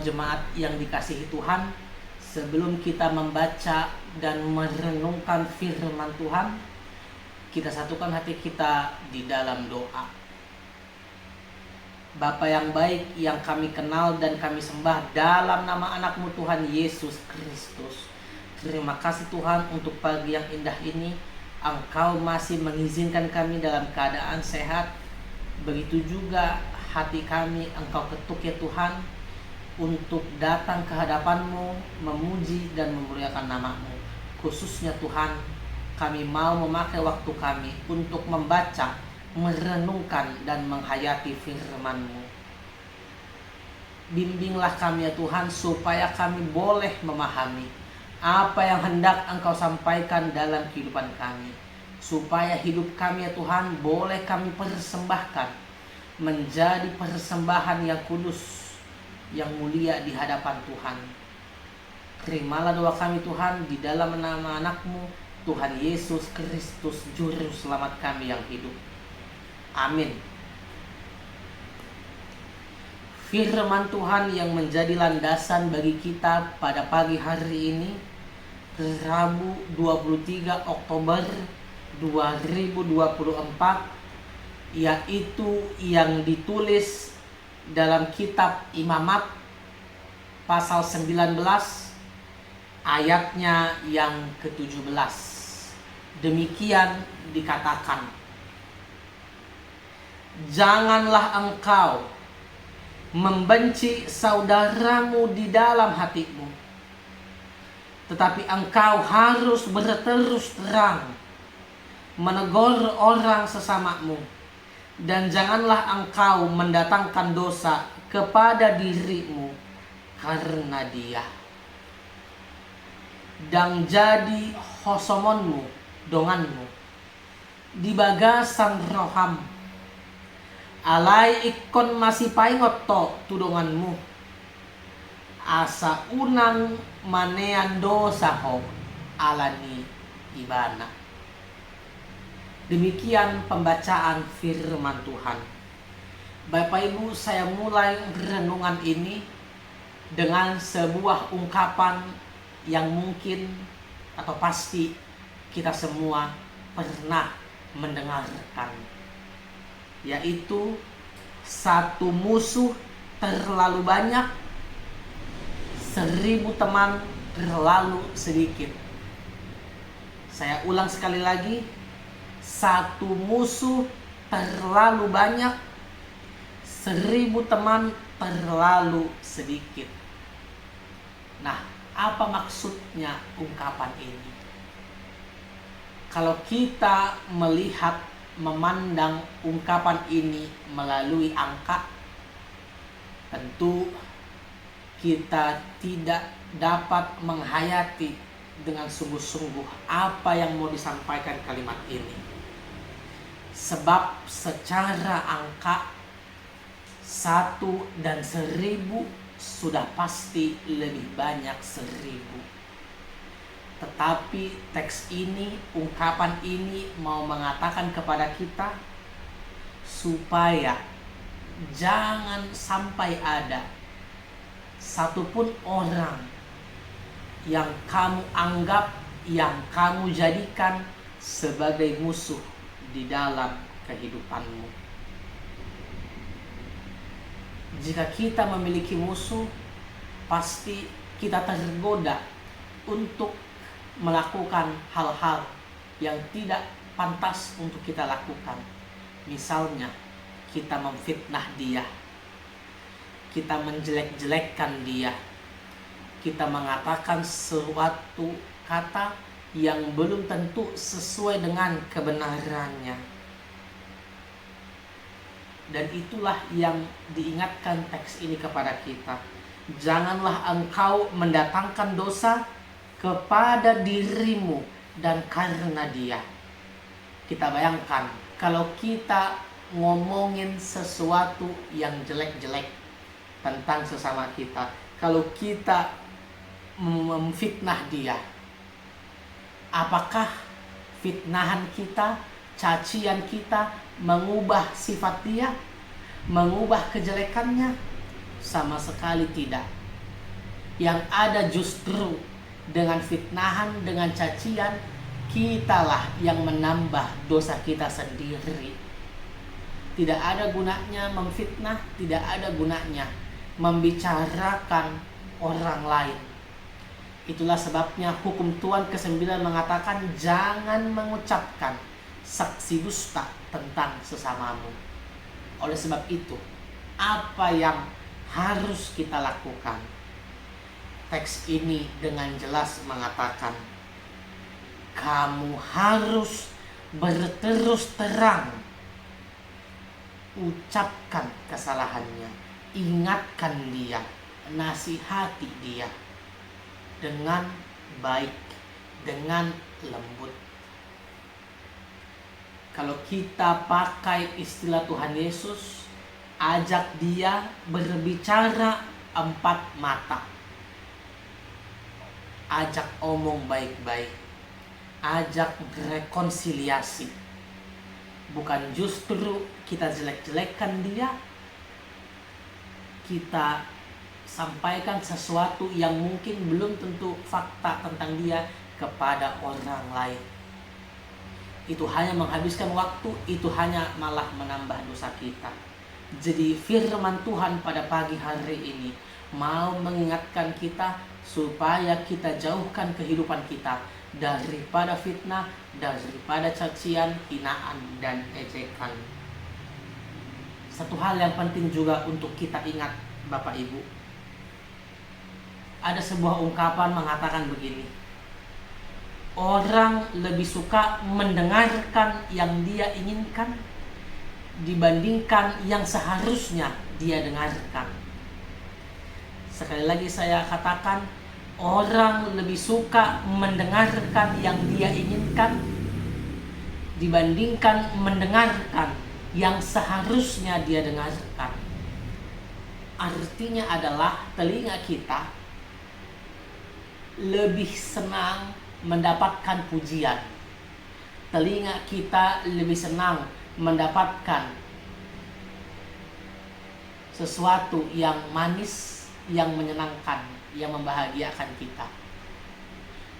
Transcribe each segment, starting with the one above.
jemaat yang dikasihi Tuhan, sebelum kita membaca dan merenungkan firman Tuhan, kita satukan hati kita di dalam doa. Bapa yang baik yang kami kenal dan kami sembah dalam nama anak-Mu Tuhan Yesus Kristus. Terima kasih Tuhan untuk pagi yang indah ini. Engkau masih mengizinkan kami dalam keadaan sehat. Begitu juga hati kami Engkau ketuk ya Tuhan, untuk datang ke hadapan-Mu, memuji dan memuliakan nama-Mu. Khususnya Tuhan, kami mau memakai waktu kami untuk membaca, merenungkan dan menghayati firman-Mu. Bimbinglah kami ya Tuhan, supaya kami boleh memahami apa yang hendak Engkau sampaikan dalam kehidupan kami, supaya hidup kami ya Tuhan boleh kami persembahkan menjadi persembahan yang kudus, yang mulia di hadapan Tuhan. Terimalah doa kami Tuhan, di dalam nama anak-Mu Tuhan Yesus Kristus, Juru Selamat kami yang hidup. Amin. Firman Tuhan yang menjadi landasan bagi kita pada pagi hari ini, Rabu 23 Oktober 2024, yaitu yang ditulis dalam kitab Imamat pasal 19 ayatnya yang ke-17. Demikian dikatakan, janganlah engkau membenci saudaramu di dalam hatimu, tetapi engkau harus berterus terang menegur orang sesamamu, dan janganlah engkau mendatangkan dosa kepada dirimu karena dia. Dan jadi hosomonmu, donganmu, di bagasan roham, alai ikon masih paingot to tudonganmu, asa unang manean dosa ho alani ibana. Demikian pembacaan firman Tuhan. Bapak Ibu, saya mulai renungan ini dengan sebuah ungkapan yang mungkin atau pasti kita semua pernah mendengarkan, yaitu satu musuh terlalu banyak, 1000 teman terlalu sedikit. Saya ulang sekali lagi, satu musuh terlalu banyak, 1000 teman terlalu sedikit. Nah, apa maksudnya ungkapan ini? Kalau kita melihat, memandang ungkapan ini melalui angka, tentu kita tidak dapat menghayati dengan sungguh-sungguh apa yang mau disampaikan kalimat ini. Sebab secara angka 1 dan 1000 sudah pasti lebih banyak 1000. Tetapi teks ini, ungkapan ini mau mengatakan kepada kita supaya jangan sampai ada satupun orang yang kamu anggap, yang kamu jadikan sebagai musuh di dalam kehidupanmu. Jika kita memiliki musuh, pasti kita tergoda untuk melakukan hal-hal yang tidak pantas untuk kita lakukan. Misalnya, kita memfitnah dia, kita menjelek-jelekkan dia, kita mengatakan suatu kata yang belum tentu sesuai dengan kebenarannya. Dan itulah yang diingatkan teks ini kepada kita. Janganlah engkau mendatangkan dosa kepada dirimu dan karena dia. Kita bayangkan kalau kita ngomongin sesuatu yang jelek-jelek tentang sesama kita, kalau kita memfitnah dia, apakah fitnahan kita, cacian kita mengubah sifat dia, mengubah kejelekannya? Sama sekali tidak. Yang ada justru dengan fitnahan, dengan cacian, kitalah yang menambah dosa kita sendiri. Tidak ada gunanya memfitnah, tidak ada gunanya membicarakan orang lain. Itulah sebabnya hukum Tuhan ke-9 mengatakan jangan mengucapkan saksi dusta tentang sesamamu. Oleh sebab itu, apa yang harus kita lakukan? Teks ini dengan jelas mengatakan, kamu harus berterus terang ucapkan kesalahannya, ingatkan dia, nasihati dia dengan baik, dengan lembut. Kalau kita pakai istilah Tuhan Yesus, ajak dia berbicara empat mata. Ajak omong baik-baik, ajak rekonsiliasi. Bukan justru kita jelek-jelekkan dia, kita sampaikan sesuatu yang mungkin belum tentu fakta tentang dia kepada orang lain. Itu hanya menghabiskan waktu, itu hanya malah menambah dosa kita. Jadi firman Tuhan pada pagi hari ini mau mengingatkan kita supaya kita jauhkan kehidupan kita daripada fitnah, daripada cacian, hinaan, dan ejekan. Satu hal yang penting juga untuk kita ingat, Bapak Ibu. Ada sebuah ungkapan mengatakan begini, orang lebih suka mendengarkan yang dia inginkan dibandingkan yang seharusnya dia dengarkan. Sekali lagi saya katakan, orang lebih suka mendengarkan yang dia inginkan dibandingkan mendengarkan yang seharusnya dia dengarkan. Artinya adalah telinga kita lebih senang mendapatkan pujian. Telinga kita lebih senang mendapatkan sesuatu yang manis, yang menyenangkan, yang membahagiakan kita.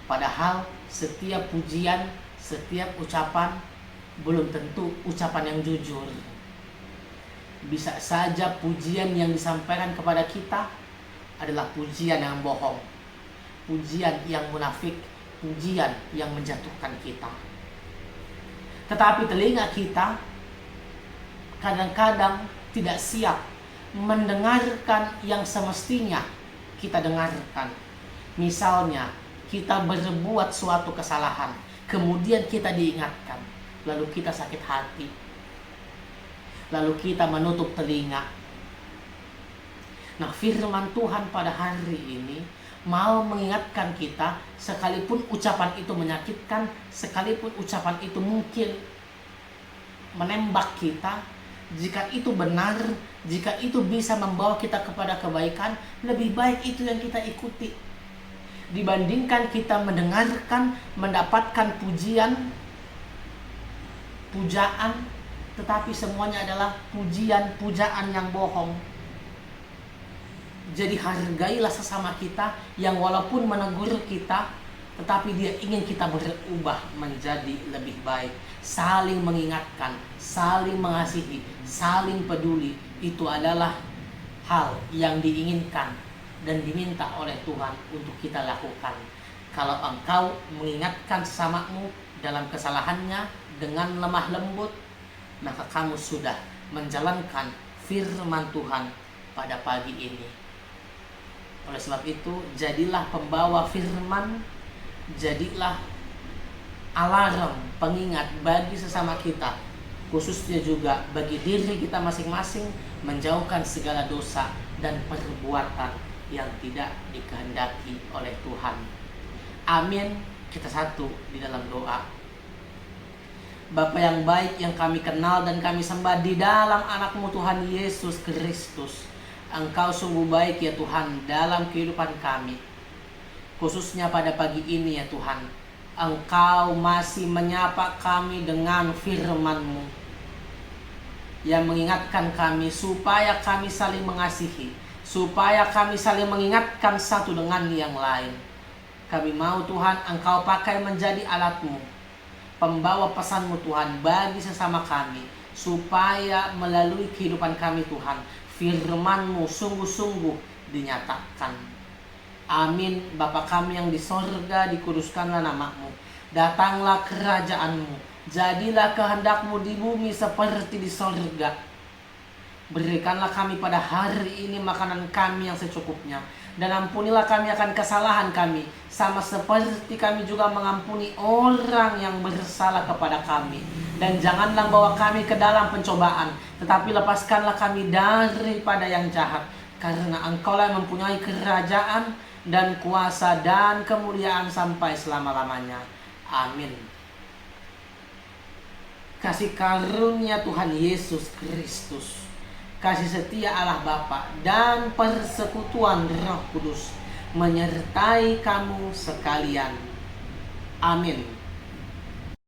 Padahal setiap pujian, setiap ucapan belum tentu ucapan yang jujur. Bisa saja pujian yang disampaikan kepada kita adalah pujian yang bohong, pujian yang munafik, pujian yang menjatuhkan kita. Tetapi telinga kita kadang-kadang tidak siap mendengarkan yang semestinya kita dengarkan. Misalnya kita berbuat suatu kesalahan, kemudian kita diingatkan, lalu kita sakit hati, lalu kita menutup telinga. Nah, firman Tuhan pada hari ini mau mengingatkan kita, sekalipun ucapan itu menyakitkan, sekalipun ucapan itu mungkin menembak kita, jika itu benar, jika itu bisa membawa kita kepada kebaikan, lebih baik itu yang kita ikuti dibandingkan kita mendengarkan, mendapatkan pujian, pujaan, tetapi semuanya adalah pujian, pujaan yang bohong. Jadi hargailah sesama kita yang walaupun menegur kita, tetapi dia ingin kita berubah menjadi lebih baik. Saling mengingatkan, saling mengasihi, saling peduli. Itu adalah hal yang diinginkan dan diminta oleh Tuhan untuk kita lakukan. Kalau engkau mengingatkan sesamamu dalam kesalahannya dengan lemah lembut, maka kamu sudah menjalankan firman Tuhan pada pagi ini. Oleh sebab itu, jadilah pembawa firman, jadilah alarm, pengingat bagi sesama kita, khususnya juga bagi diri kita masing-masing, menjauhkan segala dosa dan perbuatan yang tidak dikehendaki oleh Tuhan. Amin. Kita satu di dalam doa. Bapa yang baik yang kami kenal dan kami sembah di dalam anak-Mu Tuhan Yesus Kristus, Engkau sungguh baik ya Tuhan dalam kehidupan kami. Khususnya pada pagi ini ya Tuhan, Engkau masih menyapa kami dengan firman-Mu yang mengingatkan kami supaya kami saling mengasihi, supaya kami saling mengingatkan satu dengan yang lain. Kami mau Tuhan Engkau pakai menjadi alat-Mu, pembawa pesan-Mu Tuhan bagi sesama kami, supaya melalui kehidupan kami Tuhan, firman-Mu sungguh-sungguh dinyatakan. Amin. Bapa kami yang di sorga, dikuduskanlah nama-Mu, datanglah kerajaan-Mu, jadilah kehendak-Mu di bumi seperti di sorga. Berikanlah kami pada hari ini makanan kami yang secukupnya, dan ampunilah kami akan kesalahan kami, sama seperti kami juga mengampuni orang yang bersalah kepada kami. Dan janganlah bawa kami ke dalam pencobaan, tetapi lepaskanlah kami daripada yang jahat. Karena Engkaulah yang mempunyai kerajaan dan kuasa dan kemuliaan sampai selama-lamanya. Amin. Kasih karunia Tuhan Yesus Kristus, kasih setia Allah Bapa, dan persekutuan Roh Kudus menyertai kamu sekalian. Amin.